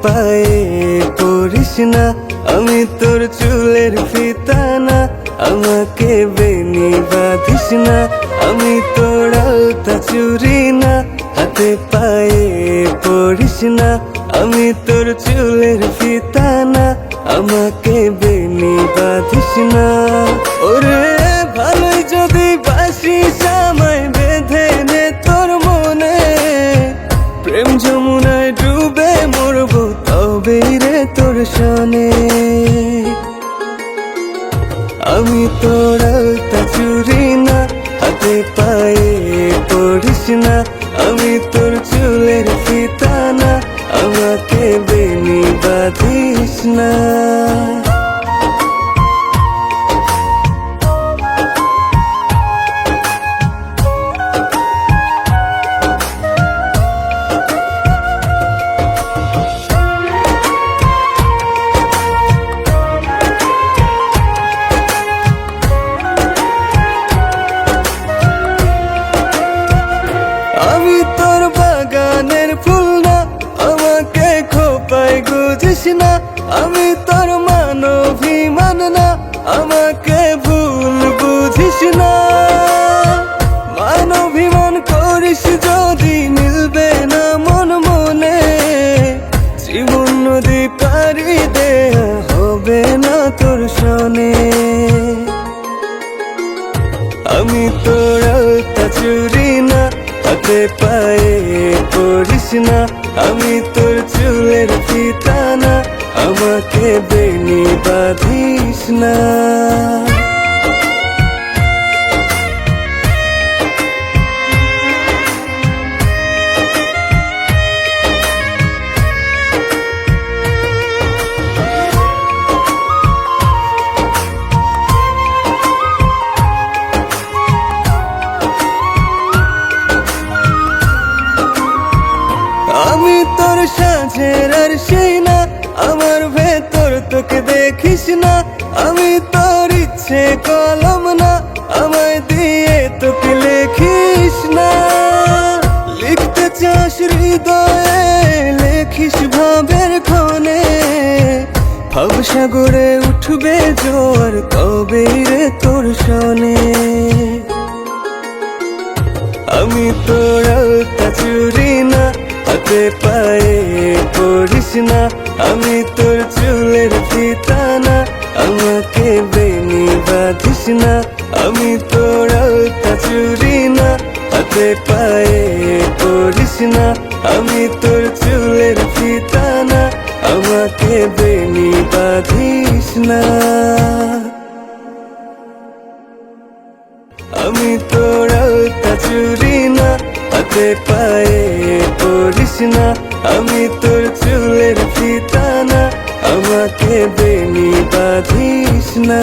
পায়ে পড়িস না, আমি তোর চুলের ফিতা না, আমাকে বেনি বাঁধিস না, আমি তোর আলতা চুরি না, হাতে পায়ে পড়িস না, আমি তোর চুলের ফিতা না, আমাকে বেনি বাঁধিস না। ওরে ভালোই যদি বাসিস আমায় বেঁধে নে তোর মনে, প্রেম যমুনায় ডুবে মরবো তবেই রে তোর শোনে। আমি তোর আলতা চুরি না, হাতে পায়ে পড়িস না, আমি তোর চুলের ফিতা না, আমাকে বেনি বাঁধিস না। আমি তোর বাগানের ফুল না, আমাকে খোপায় গুজিস না, আমি তোর মানভিমান না, আমাকে ভুল বুঝিস না। মানভিমান করিস যদি মিলবে না মন মনে, জীবন নদী পারি দেয়া হবে না তোর শোনে। আমি তোর আলতা চুরি না, হাতে পায়ে পড়িস না, আমি তোর চুলের ফিতা না, আমাকে বেনি বাঁধিস না। আমি তোর সাজের আর সেই না, আমার ভেতর তোকে দেখিস না, আমি তোর ইচ্ছে কলম না, আমায় দিয়ে তোকে লেখিস না। লিখতে চাস হৃদয়ে লেখিস ভাবের ক্ষণে, ভাবসাগরে উঠবে জোয়ার কবে রে তোর শোনে। আমি তোর আলতা চুরি না, হাতে পায়ে পড়িস না, আমি তোর চুলের ফিতা না, আমাকে বেনি বাঁধিস না। আমি তোর আলতা চুরি না, হাতে পায়ে পড়িস না, আমি তোর চুলের ফিতা না, আমাকে বেনি বাঁধিস না। আমি তোর আলতা চুরি না, হাতে পায়ে পড়িস না, আমি তোর চুলের ফিতা না, আমাকে বেনি বাঁধিস না।